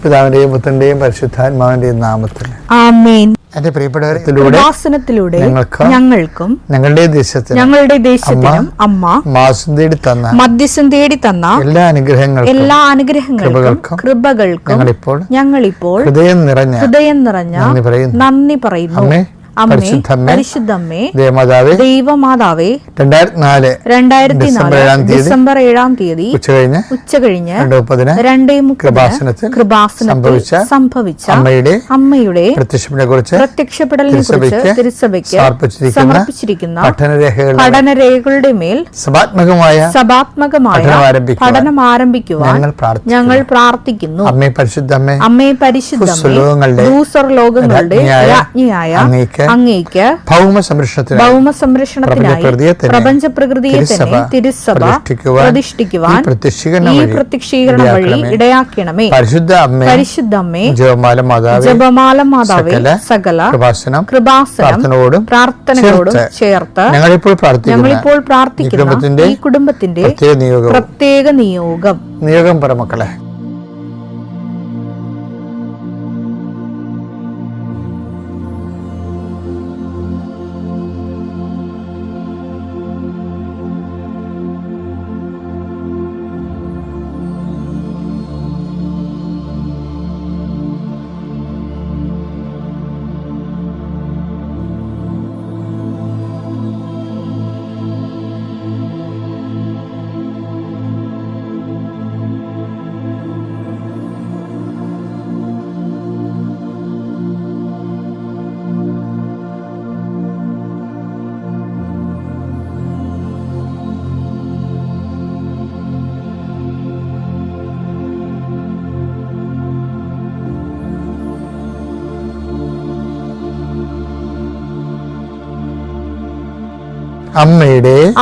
പിതാവിന്റെയും പുത്രന്റെയും പരിശുദ്ധാത്മാവിന്റെയും നാമത്തിൽ ആമേൻ. എന്റെ പ്രിയപ്പെട്ടവരെ, ഞങ്ങൾക്കും ഞങ്ങളുടെ ദേശത്തിനും അമ്മ മധ്യസ്ഥം തേടി തന്ന എല്ലാ അനുഗ്രഹങ്ങൾക്കും കൃപകൾക്കും ഞങ്ങളിപ്പോൾ ഹൃദയം നിറഞ്ഞ നന്ദി പറയുന്നു. പരിശുദ്ധമ്മേ, ദൈവമാതാവേ, 2004 ഡിസംബർ 7 തീയതി ഉച്ചകഴിഞ്ഞ് 2:30 കൃപാസനത്തിൽ സംഭവിച്ച അമ്മയുടെ പ്രത്യക്ഷപ്പെടലിനെ കുറിച്ച് തിരുസഭയ്ക്ക് സമർപ്പിച്ചിരിക്കുന്ന പഠനരേഖകളുടെ മേൽ സഭാത്മകമായ പഠനം ആരംഭിക്കുവാൻ ഞങ്ങൾ പ്രാർത്ഥിക്കുന്നു. അമ്മേ പരിശുദ്ധമ്മേ, ഭൂസ്വർലോകങ്ങളുടെ രാജ്ഞിയായ അങ്ങേക്ക് ഭൗമ സംരക്ഷണത്തിനായി പ്രപഞ്ച പ്രകൃതിയെ തന്നെ തിരുസഭ പ്രതിഷ്ഠിക്കുവാൻ ഈ പ്രത്യക്ഷീകരണം വഴി ഇടയാക്കണമേ. പരിശുദ്ധമ്മേ, ജപമാല മാതാവേ, സകല കൃപാസനം പ്രാർത്ഥനയോടും ചേർത്ത് ഞങ്ങളിപ്പോൾ പ്രാർത്ഥിക്കുന്ന ഈ കുടുംബത്തിന്റെ പ്രത്യേക നിയോഗം പറമക്കളെ.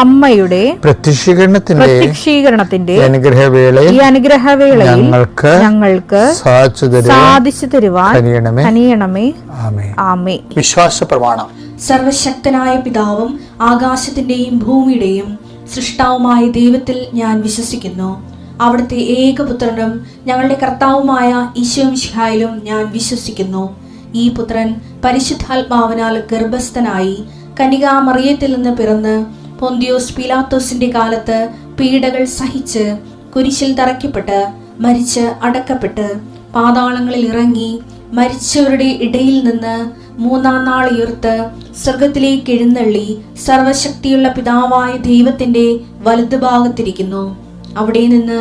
അമ്മയുടെ പ്രത്യക്ഷീകരണത്തിന്റെ ഈ അനുഗ്രഹവേളയിൽ ഞങ്ങൾക്ക് സാധിച്ചു തരുവാൻ കനിയണമേ. ആമേൻ. വിശ്വാസ പ്രമാണം. സർവശക്തനായ പിതാവും ആകാശത്തിന്റെയും ഭൂമിയുടെയും സൃഷ്ടാവുമായ ദൈവത്തിൽ ഞാൻ വിശ്വസിക്കുന്നു. അവിടുത്തെ ഏകപുത്രനും ഞങ്ങളുടെ കർത്താവുമായ ഈശോമിശിഹായിലും ഞാൻ വിശ്വസിക്കുന്നു. ഈ പുത്രൻ പരിശുദ്ധാത്മാവിനാൽ ഗർഭസ്ഥനായി കന്യകാമറിയത്തിൽ നിന്ന് പിറന്ന് പൊന്തിയോസ് പീലാത്തോസിന്റെ കാലത്ത് പീഡകൾ സഹിച്ച് കുരിശിൽ തറയ്ക്കപ്പെട്ട് മരിച്ച് അടക്കപ്പെട്ട് പാതാളങ്ങളിൽ ഇറങ്ങി മരിച്ചവരുടെ ഇടയിൽ നിന്ന് 3-ാം നാൾ ഉയർത്ത് സ്വർഗത്തിലേക്ക് എഴുന്നള്ളി സർവശക്തിയുള്ള പിതാവായ ദൈവത്തിന്റെ വലതുഭാഗത്തിരിക്കുന്നു. അവിടെ നിന്ന്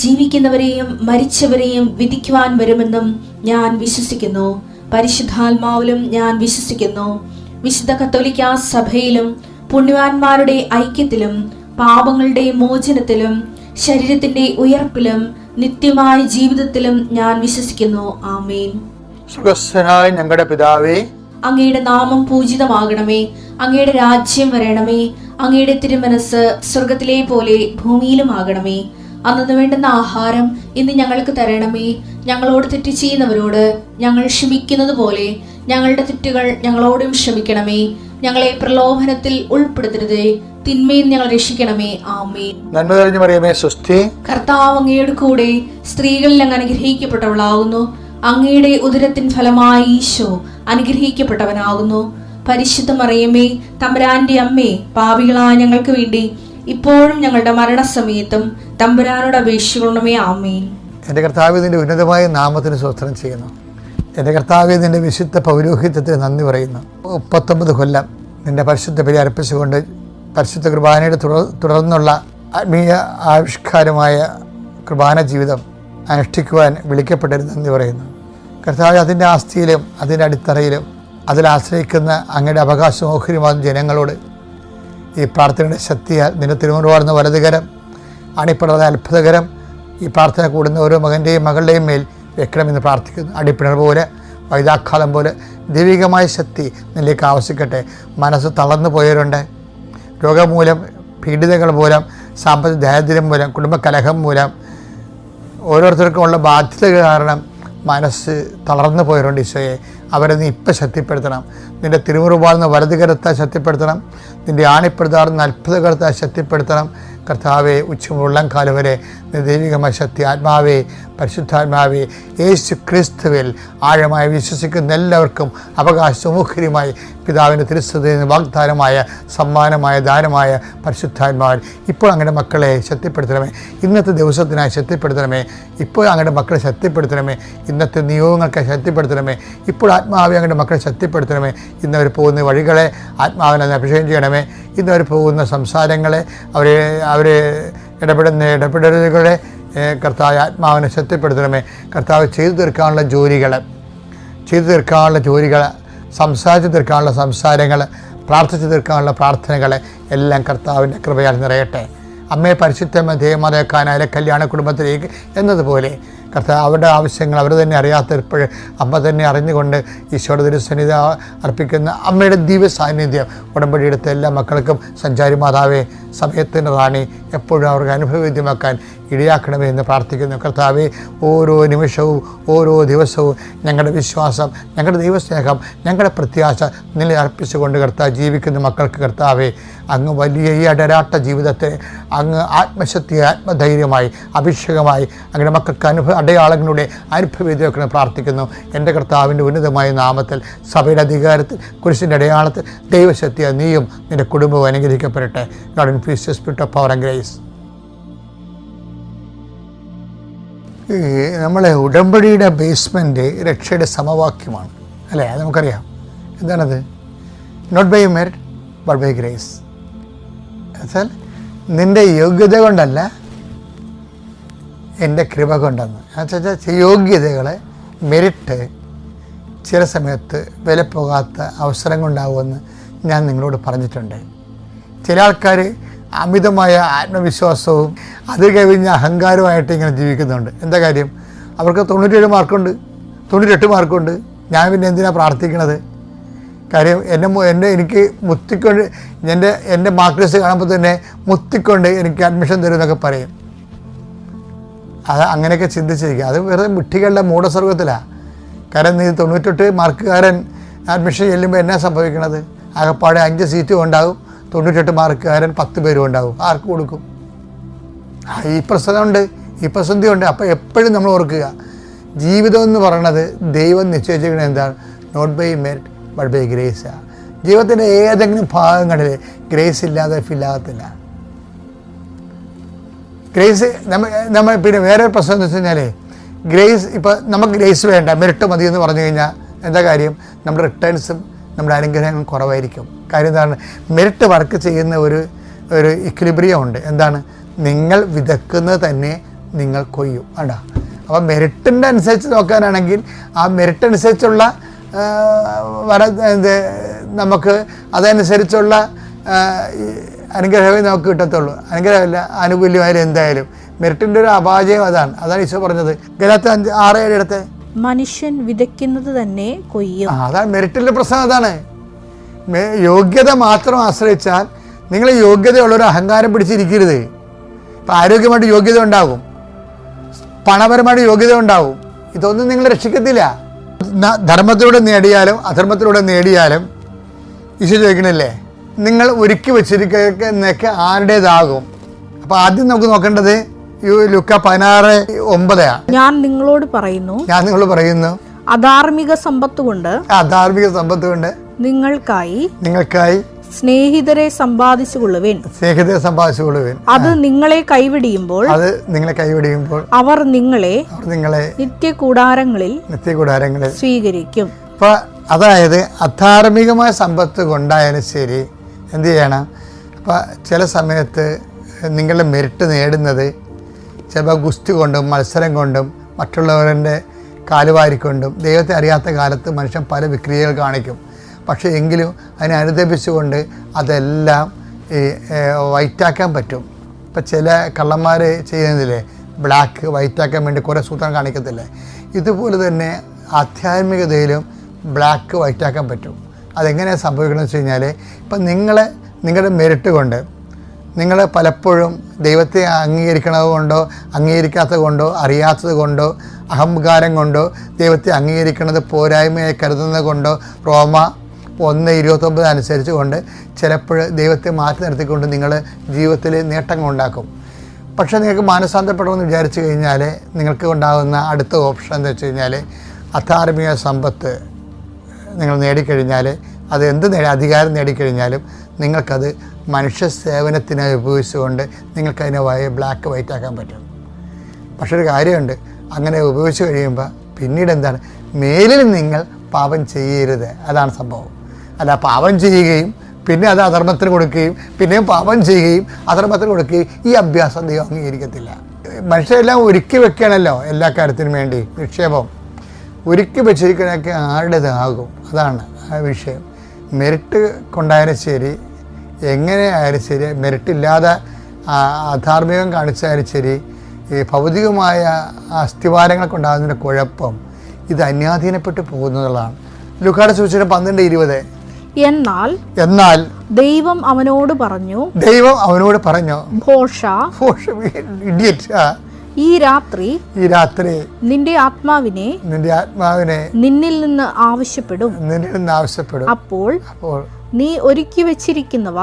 ജീവിക്കുന്നവരെയും മരിച്ചവരെയും വിധിക്കുവാൻ വരുമെന്നും ഞാൻ വിശ്വസിക്കുന്നു. പരിശുദ്ധാത്മാവിലും ഞാൻ വിശ്വസിക്കുന്നു. വിശുദ്ധ കത്തോലിക്കാ സഭയിലും പുണ്യവാന്മാരുടെ ഐക്യത്തിലും പാപങ്ങളുടെ മോചനത്തിലും ശരീരത്തിന്റെ ഉയർപ്പിലും നിത്യമായ ജീവിതത്തിലും ഞാൻ വിശ്വസിക്കുന്നു. ആമേൻ. സ്വർഗ്ഗസ്ഥനായ ഞങ്ങളുടെ പിതാവേ, അങ്ങയുടെ നാമം പൂജിതമാകണമേ. അങ്ങയുടെ രാജ്യം വരണമേ. അങ്ങയുടെ തിരുമനസ് സ്വർഗത്തിലെ പോലെ ഭൂമിയിലും ആകണമേ. അന്നു വേണ്ടുന്ന ആഹാരം ഇന്ന് ഞങ്ങൾക്ക് തരണമേ. ഞങ്ങളോട് തെറ്റ് ചെയ്യുന്നവരോട് ഞങ്ങൾ ക്ഷമിക്കുന്നത് പോലെ ഞങ്ങളുടെ തെറ്റുകൾ ഞങ്ങളോടും ക്ഷമിക്കണമേ. ഞങ്ങളെ പ്രലോഭനത്തിൽ ഉൾപ്പെടുത്തരുതേ, തിന്മയിൽ ഞങ്ങൾ രക്ഷിക്കണമേ. ആമേൻ. നന്മ നിറഞ്ഞ മറിയമേ, സ്വസ്തി. കർത്താവ് അങ്ങയുടെ കൂടെ സ്ത്രീകളിൽ അങ്ങ് അനുഗ്രഹിക്കപ്പെട്ടവളാകുന്നു. അങ്ങയുടെ ഉദരത്തിൻ ഫലമായി ഈശോ അനുഗ്രഹിക്കപ്പെട്ടവനാകുന്നു. പരിശുദ്ധ മറിയമേ, തമ്പുരാന്റെ അമ്മേ, പാപികളായ ഞങ്ങൾക്ക് വേണ്ടി ഇപ്പോഴും ഞങ്ങളുടെ മരണസമയത്തും തമ്പുരാനോട് അപേക്ഷിക്കണമേ. ആമേൻ. എൻ്റെ കർത്താവേ, നിന്റെ ഉന്നതമായ നാമത്തിന് സ്തോത്രം ചെയ്യുന്നു. എൻ്റെ കർത്താവേ, നിന്റെ വിശുദ്ധ പൗരോഹിത്യത്തിന് നന്ദി പറയുന്നു. 39 കൊല്ലം നിന്റെ പരിശുദ്ധ ബലി അർപ്പിച്ചുകൊണ്ട് പരിശുദ്ധ കുർബാനയുടെ തുടർന്നുള്ള ആത്മീയ ആവിഷ്കാരമായ കുർബാന ജീവിതം അനുഷ്ഠിക്കുവാൻ വിളിക്കപ്പെട്ടതിന് നന്ദി പറയുന്നു. കർത്താവേ, അതിൻ്റെ ആസ്തിയിലും അതിൻ്റെ അടിത്തറയിലും അതിലാശ്രയിക്കുന്ന അങ്ങയുടെ അവകാശമോഹരിമാകുന്ന ജനങ്ങളോട് ഈ പ്രാർത്ഥനയുടെ ശക്തിയാൽ നിന്റെ തിരുമുറുവാർന്ന വലതുകരം അണിപ്പിടർന്ന അത്ഭുതകരം ഈ പ്രാർത്ഥന കൂടുന്ന ഓരോ മകൻ്റെയും മകളുടെയും മേൽ വെക്കണമെന്ന് പ്രാർത്ഥിക്കുന്നു. അടിപ്പിണർ പോലെ വൈദാഘാതം പോലെ ദൈവികമായ ശക്തി നിന്നിലേക്ക് ആവശ്യിക്കട്ടെ. മനസ്സ് തളർന്നു പോയവരുണ്ട്. രോഗം മൂലം, പീഡിതകൾ മൂലം, സാമ്പത്തിക ദാരിദ്ര്യം മൂലം, കുടുംബകലഹം മൂലം, ഓരോരുത്തർക്കുമുള്ള ബാധ്യതകൾ കാരണം മനസ്സ് തളർന്നു പോയവരുണ്ട്. ഈശോയെ, അവരെ നീ ഇപ്പം ശക്തിപ്പെടുത്തണം. നിൻ്റെ തിരുമുറുപാടുന്ന വലതുകരത്താൽ ശക്തിപ്പെടുത്തണം. നിൻ്റെ ആണിപ്പെടുത്താറുന്ന അത്ഭുതകരത്താൽ ശക്തിപ്പെടുത്തണം. കർത്താവെ ഉള്ളം കാലം വരെ ദൈവികമായ ശക്തി ആത്മാവേ, പരിശുദ്ധാത്മാവേ, യേശു ക്രിസ്തുവിൽ ആഴമായി വിശ്വസിക്കുന്ന എല്ലാവർക്കും അവകാശമുഖര്യമായി പിതാവിൻ്റെ തിരുസഭയിൽ നിന്ന് വാഗ്ദാനമായ സമ്മാനമായ ദാനമായ പരിശുദ്ധാത്മാവിൽ ഇപ്പോൾ അങ്ങയുടെ മക്കളെ ശക്തിപ്പെടുത്തണമേ. ഇന്നത്തെ ദിവസത്തിനായി ശക്തിപ്പെടുത്തണമേ. ഇപ്പോൾ അങ്ങയുടെ മക്കളെ ശക്തിപ്പെടുത്തണമേ. ഇന്നത്തെ നിയോഗങ്ങൾക്ക് ശക്തിപ്പെടുത്തണമേ. ഇപ്പോൾ ആത്മാവെ അങ്ങയുടെ മക്കളെ ശക്തിപ്പെടുത്തണമേ. ഇന്നവർ പോകുന്ന വഴികളെ ആത്മാവിനെ അഭിഷേകം ചെയ്യണമേ. ഇന്നവർ പോകുന്ന സംസാരങ്ങളെ അവരെ ഇടപെടലുകളെ കർത്താവ് ആത്മാവിനെ ശക്തിപ്പെടുത്തണമേ. കർത്താവ് ചെയ്തു തീർക്കാനുള്ള ജോലികൾ, സംസാരിച്ച് തീർക്കാനുള്ള സംസാരങ്ങൾ, പ്രാർത്ഥിച്ചു തീർക്കാനുള്ള പ്രാർത്ഥനകൾ എല്ലാം കർത്താവിൻ്റെ കൃപയാൽ നിറയട്ടെ. അമ്മയെ പരിശുദ്ധമ ദേവമാതാക്കാനായ കല്യാണ കുടുംബത്തിലേക്ക് എന്നതുപോലെ കർത്താവ് അവരുടെ ആവശ്യങ്ങൾ അവർ തന്നെ അറിയാത്തപ്പോൾ അമ്മ തന്നെ അറിഞ്ഞുകൊണ്ട് ഈശോയുടെ തിരുസന്നിധി അർപ്പിക്കുന്ന അമ്മയുടെ ദിവ്യ സാന്നിധ്യം ഉടമ്പടിയെടുത്ത എല്ലാ മക്കൾക്കും സഞ്ചാരി മാതാവേ, സമയത്തിൻ്റെ റാണി എപ്പോഴും അവർക്ക് അനുഭവവേദ്യമാക്കാൻ ഇടയാക്കണമേ എന്ന് പ്രാർത്ഥിക്കുന്നു. കർത്താവേ, ഓരോ നിമിഷവും ഓരോ ദിവസവും ഞങ്ങളുടെ വിശ്വാസം, ഞങ്ങളുടെ ദൈവസ്നേഹം, ഞങ്ങളുടെ പ്രത്യാശ നില അർപ്പിച്ചുകൊണ്ട് കർത്താവ് ജീവിക്കുന്ന മക്കൾക്ക് കർത്താവേ, അങ്ങ് വലിയ ഈ അടരാട്ട ജീവിതത്തെ അങ്ങ് ആത്മശക്തി, ആത്മധൈര്യമായി, അഭിഷേകമായി അങ്ങയുടെ മക്കൾക്ക് അടയാളങ്ങളുടെ അനുഭവവേദ്യമാക്കണം പ്രാർത്ഥിക്കുന്നു. എൻ്റെ കർത്താവിൻ്റെ ഉന്നതമായ നാമത്തിൽ സഭയുടെ അധികാരത്തിൽ കുരിശിൻ്റെ അടയാളത്തിൽ ദൈവശക്തിയാൽ നീയും നിൻ്റെ കുടുംബവും അനുഗ്രഹിക്കപ്പെടട്ടെ. God infuse the spirit of power and grace. നമ്മളെ ഉടമ്പടിയുടെ ബേസ്മെൻറ്റ് രക്ഷയുടെ സമവാക്യമാണ് അല്ലേ? അത് നമുക്കറിയാം. എന്താണത്? Not by merit but by grace. എന്നുവെച്ചാൽ നിൻ്റെ യോഗ്യത കൊണ്ടല്ല, എൻ്റെ കൃപ കൊണ്ടെന്ന്. എന്നുവെച്ചാൽ യോഗ്യതകളെ മെറിറ്റ് ചില സമയത്ത് വില പോകാത്ത അവസരം കൊണ്ടാവുമെന്ന് ഞാൻ നിങ്ങളോട് പറഞ്ഞിട്ടുണ്ട്. ചില ആൾക്കാർ അമിതമായ ആത്മവിശ്വാസവും അത് കവിഞ്ഞ അഹങ്കാരമായിട്ട് ഇങ്ങനെ ജീവിക്കുന്നുണ്ട്. എന്താ കാര്യം? അവർക്ക് 97 മാർക്കുണ്ട്, 98 മാർക്കുണ്ട്. ഞാൻ പിന്നെ എന്തിനാണ് പ്രാർത്ഥിക്കണത്? കാര്യം എനിക്ക് മുത്തിക്കൊണ്ട് എൻ്റെ മാർക്ക് ലിസ്റ്റ് കാണുമ്പോൾ തന്നെ മുത്തിക്കൊണ്ട് എനിക്ക് അഡ്മിഷൻ തരുമെന്നൊക്കെ പറയും. അത് അങ്ങനെയൊക്കെ ചിന്തിച്ചിരിക്കുക. അത് വെറുതെ വിട്ടികളുടെ മൂഢസ്വർഗത്തിലാണ്. കാരണം നീ 98 മാർക്കുകാരൻ അഡ്മിഷൻ ചെല്ലുമ്പോൾ എന്നാ സംഭവിക്കണത്? ആകെപ്പാടെ 5 സീറ്റും ഉണ്ടാകും, 98 മാർക്കുകാരൻ 10 പേരും ഉണ്ടാകും. ആർക്ക് കൊടുക്കും? ഈ പ്രശ്നമുണ്ട്, ഈ പ്രതിസന്ധിയുണ്ട്. അപ്പോൾ എപ്പോഴും നമ്മൾ ഓർക്കുക, ജീവിതം എന്ന് പറയണത് ദൈവം നിശ്ചയിച്ചിരിക്കുന്നത് എന്താണ്? Not by merit but by ഗ്രേസാണ്. ജീവിതത്തിൻ്റെ ഏതെങ്കിലും ഭാഗങ്ങളിൽ ഗ്രേസ് ഇല്ലാതെ ഫില്ലാകത്തില്ല. ഗ്രേസ് നമ്മൾ പിന്നെ വേറെ പ്രശ്നം എന്ന് വെച്ച് കഴിഞ്ഞാൽ ഗ്രേസ്, ഇപ്പോൾ നമുക്ക് ഗ്രേസ് വേണ്ട, മെറിറ്റ് മതി എന്ന് പറഞ്ഞു കഴിഞ്ഞാൽ എന്താ കാര്യം? നമ്മുടെ റിട്ടേൺസും നമ്മുടെ അനുഗ്രഹങ്ങളും കുറവായിരിക്കും. കാര്യം എന്താണ്? മെറിറ്റ് വർക്ക് ചെയ്യുന്ന ഒരു ഇക്വിലിബ്രിയം ഉണ്ട്. എന്താണ്? നിങ്ങൾ വിതക്കുന്നത് തന്നെ നിങ്ങൾ കൊയ്യും. വേണ്ട. അപ്പോൾ മെറിറ്റിൻ്റെ അനുസരിച്ച് നോക്കാനാണെങ്കിൽ ആ മെറിറ്റ് അനുസരിച്ചുള്ള നമുക്ക് അതനുസരിച്ചുള്ള അനുഗ്രഹമേ നമുക്ക് കിട്ടത്തുള്ളൂ. അനുഗ്രഹമില്ല, ആനുകൂല്യമായാലും എന്തായാലും മെറിറ്റിൻ്റെ ഒരു അപാജയം അതാണ് ഈശോ പറഞ്ഞത്. ഗലാത്യ 6:7 എടുത്ത് മനുഷ്യൻ വിതയ്ക്കുന്നത് തന്നെ കൊയ്യും. അതാണ് മെറിറ്റിൻ്റെ പ്രശ്നം. അതാണ് യോഗ്യത മാത്രം ആശ്രയിച്ചാൽ നിങ്ങൾ യോഗ്യതയുള്ളൊരു അഹങ്കാരം പിടിച്ചിരിക്കരുത്. ഇപ്പം ആരോഗ്യമായിട്ട് യോഗ്യത ഉണ്ടാകും, പണപരമായിട്ട് യോഗ്യത ഉണ്ടാകും. ഇതൊന്നും നിങ്ങൾ രക്ഷിക്കത്തില്ല. ധർമ്മത്തിലൂടെ നേടിയാലും അധർമ്മത്തിലൂടെ നേടിയാലും ഈശോ ചോദിക്കണില്ലേ, നിങ്ങൾ ഒരുക്കി വെച്ചിരിക്കുന്നതൊക്കെ ആരുടേതാകും? അപ്പോൾ ആദ്യം നമുക്ക് നോക്കേണ്ടത് ലൂക്ക 16:9 ഞാൻ നിങ്ങളോട് പറയുന്നു അധാർമിക സമ്പത്ത് കൊണ്ട് നിങ്ങൾക്കായി സ്നേഹിതരെ സമ്പാദിച്ചുകൊള്ളുവിൻ. അത് നിങ്ങളെ കൈവിടിയുമ്പോൾ അവർ നിങ്ങളെ നിത്യകൂടാരങ്ങളിൽ സ്വീകരിക്കും. അപ്പോൾ അതായത് അധാർമികമായ സമ്പത്ത് കൊണ്ടായാലും ശരി എന്ത് ചെയ്യണം? അപ്പോൾ ചില സമയത്ത് നിങ്ങളുടെ മെറിറ്റ് നേടുന്നത് ചിലപ്പോൾ ഗുസ്തി കൊണ്ടും മത്സരം കൊണ്ടും മറ്റുള്ളവരുടെ കാലുവാരിക്കൊണ്ടും ദൈവത്തെ അറിയാത്ത കാലത്ത് മനുഷ്യൻ പല വിക്രിയകൾ കാണിക്കും. പക്ഷേ എങ്കിലും അതിനെ അനുദപിച്ചുകൊണ്ട് അതെല്ലാം വൈറ്റാക്കാൻ പറ്റും. ഇപ്പം ചില കള്ളന്മാർ ചെയ്യുന്നതില്ലേ, ബ്ലാക്ക് വൈറ്റാക്കാൻ വേണ്ടി കുറേ സൂത്രം കാണിക്കത്തില്ലേ, ഇതുപോലെ തന്നെ ആധ്യാത്മികതയിലും ബ്ലാക്ക് വൈറ്റാക്കാൻ പറ്റും. അതെങ്ങനെയാണ് സംഭവിക്കണമെന്ന് വെച്ച് കഴിഞ്ഞാൽ, ഇപ്പം നിങ്ങളുടെ മെറിറ്റ് കൊണ്ട് നിങ്ങൾ പലപ്പോഴും ദൈവത്തെ അംഗീകരിക്കണത് കൊണ്ടോ അംഗീകരിക്കാത്തത് കൊണ്ടോ അറിയാത്തത് കൊണ്ടോ അഹങ്കാരം കൊണ്ടോ ദൈവത്തെ അംഗീകരിക്കുന്നത് പോരായ്മയായി കരുതുന്നത് കൊണ്ടോ റോമ 1:29 അനുസരിച്ച് കൊണ്ട് ചിലപ്പോൾ ദൈവത്തെ മാറ്റി നിർത്തിക്കൊണ്ട് നിങ്ങൾ ജീവിതത്തിൽ നേട്ടങ്ങൾ ഉണ്ടാക്കും. പക്ഷേ നിങ്ങൾക്ക് മാനസാന്തരപ്പെടണമെന്ന് വിചാരിച്ചു കഴിഞ്ഞാൽ നിങ്ങൾക്ക് ഉണ്ടാകുന്ന അടുത്ത ഓപ്ഷൻ എന്താ വെച്ച് കഴിഞ്ഞാൽ അധാർമിക സമ്പത്ത് നിങ്ങൾ നേടിക്കഴിഞ്ഞാൽ അത് അധികാരം നേടിക്കഴിഞ്ഞാലും നിങ്ങൾക്കത് മനുഷ്യ സേവനത്തിനായി ഉപയോഗിച്ചുകൊണ്ട് നിങ്ങൾക്കതിനെ ബ്ലാക്ക് വൈറ്റ് ആക്കാൻ പറ്റും. പക്ഷെ ഒരു കാര്യമുണ്ട്, അങ്ങനെ ഉപയോഗിച്ച് കഴിയുമ്പോൾ പിന്നീട് എന്താണ്, മേലിൽ നിങ്ങൾ പാപം ചെയ്യരുത്. അതാണ് സംഭവം. അല്ല പാപം ചെയ്യുകയും പിന്നെ അത് അധർമ്മത്തിന് കൊടുക്കുകയും പിന്നെയും പാപം ചെയ്യുകയും അധർമ്മത്തിന് കൊടുക്കുകയും ഈ അഭ്യാസം ദൈവം അംഗീകരിക്കത്തില്ല. മനുഷ്യരെല്ലാം ഒരുക്കി വെക്കുകയാണല്ലോ എല്ലാ കാര്യത്തിനും വേണ്ടി. നിക്ഷേപം ഒരുക്കി വെച്ചിരിക്കണൊക്കെ ആരുടേതാകും, അതാണ് ആ വിഷയം. മെറിറ്റ് കൊണ്ടായാലും ശരി, എങ്ങനെ ആയാലും ശരി, മെറിറ്റില്ലാതെ അധാർമികം കാണിച്ചാലും ശരി, ഈ ഭൗതികമായ അസ്ഥിവാരങ്ങൾ കൊണ്ടാകുന്നതിൻ്റെ കുഴപ്പം ഇത് അന്യാധീനപ്പെട്ട് പോകുന്നതാണ്. ലൂക്കായുടെ സുവിശേഷം 12:20. എന്നാൽ ദൈവം അവനോട് പറഞ്ഞു ഈ രാത്രി നിന്റെ ആത്മാവിനെ നിന്നിൽ നിന്ന് ആവശ്യപ്പെടും. അപ്പോൾ നീ ഒരുക്കി വെച്ചിരിക്കുന്നവ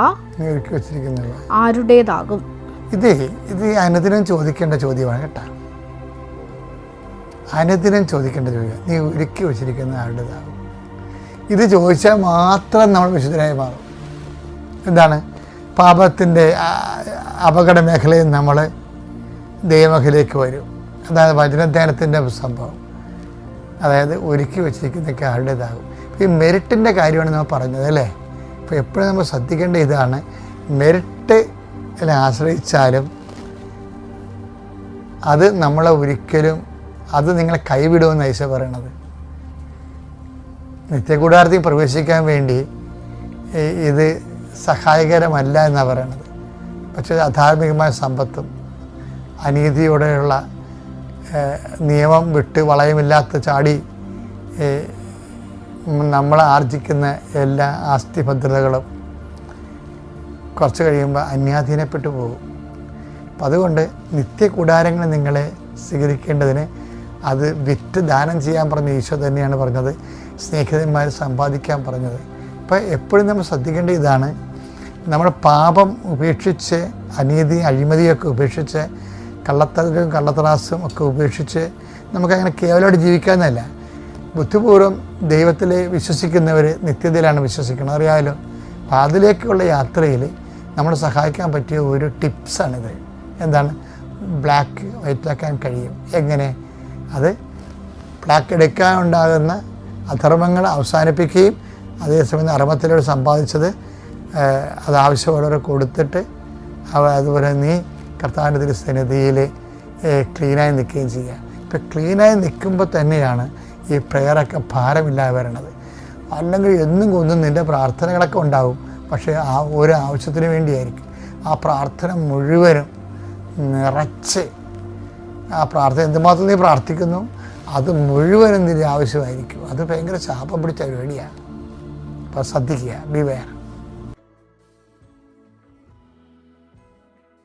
ആരുടേതാകും? ഇത് അനുദിനം ചോദിക്കേണ്ട ചോദ്യമാണ് കേട്ടോ. അനുദിനം ചോദിക്കേണ്ട ചോദ്യം, നീ ഒരുക്കി വെച്ചിരിക്കുന്ന ആരുടേതാകും? ഇത് ചോദിച്ചാൽ മാത്രം നമ്മൾ വിശുദ്ധരായി മാറും. എന്താണ്? പാപത്തിൻ്റെ അപകട മേഖലയിൽ നമ്മൾ ദൈവമേഖലയിലേക്ക് വരും. അതായത് വചനധ്യാനത്തിൻ്റെ സംഭവം, അതായത് ഒരുക്കി വെച്ചിരിക്കുന്നതൊക്കെ ആരുടേതാകും. ഈ മെറിറ്റിൻ്റെ കാര്യമാണ് നമ്മൾ പറഞ്ഞത് അല്ലേ. അപ്പോൾ എപ്പോഴും നമ്മൾ ശ്രദ്ധിക്കേണ്ട ഇതാണ്, മെറിറ്റ് ആശ്രയിച്ചാലും അത് നമ്മളെ ഒരിക്കലും അത് നിങ്ങളെ കൈവിടുമെന്ന് ഈശോ പറയണത്. നിത്യകൂടാരത്തിൽ പ്രവേശിക്കാൻ വേണ്ടി ഇത് സഹായകരമല്ല എന്നാണ് പറയണത്. പക്ഷേ അധാർമികമായ സമ്പത്തും അനീതിയോടെയുള്ള നിയമം വിട്ട് വളയമില്ലാത്ത ചാടി നമ്മൾ ആർജിക്കുന്ന എല്ലാ ആസ്തി ഭദ്രതകളും കുറച്ച് കഴിയുമ്പോൾ അന്യാധീനപ്പെട്ടു പോകും. അപ്പം അതുകൊണ്ട് നിത്യകൂടാരങ്ങൾ നിങ്ങളെ സ്വീകരിക്കേണ്ടതിന് അത് വിറ്റ് ദാനം ചെയ്യാൻ പറഞ്ഞ ഈശോ തന്നെയാണ് പറഞ്ഞത്, സ്നേഹിതന്മാർ സമ്പാദിക്കാൻ പറഞ്ഞത്. അപ്പോൾ എപ്പോഴും നമ്മൾ ശ്രദ്ധിക്കേണ്ട ഇതാണ്, നമ്മൾ പാപം ഉപേക്ഷിച്ച് അനീതി അഴിമതിയൊക്കെ ഉപേക്ഷിച്ച് കള്ളത്തരവും കള്ളത്രാസും ഒക്കെ ഉപേക്ഷിച്ച് നമുക്കങ്ങനെ കേവലമായിട്ട് ജീവിക്കാമെന്നല്ല. ബുദ്ധിപൂർവ്വം ദൈവത്തിൽ വിശ്വസിക്കുന്നവർ നിത്യതയിലാണ് വിശ്വസിക്കുന്നത്, അറിയാമല്ലോ. അപ്പോൾ അതിലേക്കുള്ള യാത്രയിൽ നമ്മൾ സഹായിക്കാൻ പറ്റിയ ഒരു ടിപ്സാണിത്. എന്താണ്? ബ്ലാക്ക് വൈറ്റാക്കാൻ കഴിയും. എങ്ങനെ? അത് ബ്ലാക്ക് എടുക്കാനുണ്ടാകുന്ന അധർമ്മങ്ങൾ അവസാനിപ്പിക്കുകയും അതേസമയം അധർമ്മത്തിലൂടെ സമ്പാദിച്ചത് അത് ആവശ്യമുള്ളവരെ കൊടുത്തിട്ട് അതുപോലെ നീ കർത്താവിൻ്റെ തിരുസന്നിധിയിൽ ക്ലീനായി നിൽക്കുകയും ചെയ്യുക. ഇപ്പം ക്ലീനായി നിൽക്കുമ്പോൾ തന്നെയാണ് ഈ പ്രെയറൊക്കെ ഭാരമില്ലാതെ വരണത്. അല്ലെങ്കിൽ എന്നും കൊന്നും നിൻ്റെ പ്രാർത്ഥനകളൊക്കെ ഉണ്ടാകും, പക്ഷേ ആ ഒരു ആവശ്യത്തിന് വേണ്ടിയായിരിക്കും. ആ പ്രാർത്ഥന മുഴുവനും നിറച്ച് ആ പ്രാർത്ഥന എന്തുമാത്രം നീ പ്രാർത്ഥിക്കുന്നു അത് മുഴുവനും നിന്റെ ആവശ്യമായിരിക്കും. അത് ഭയങ്കര ശാപം പിടിച്ച പരിപാടിയാണ്. അപ്പോൾ ശ്രദ്ധിക്കുക, ബി വെയർ.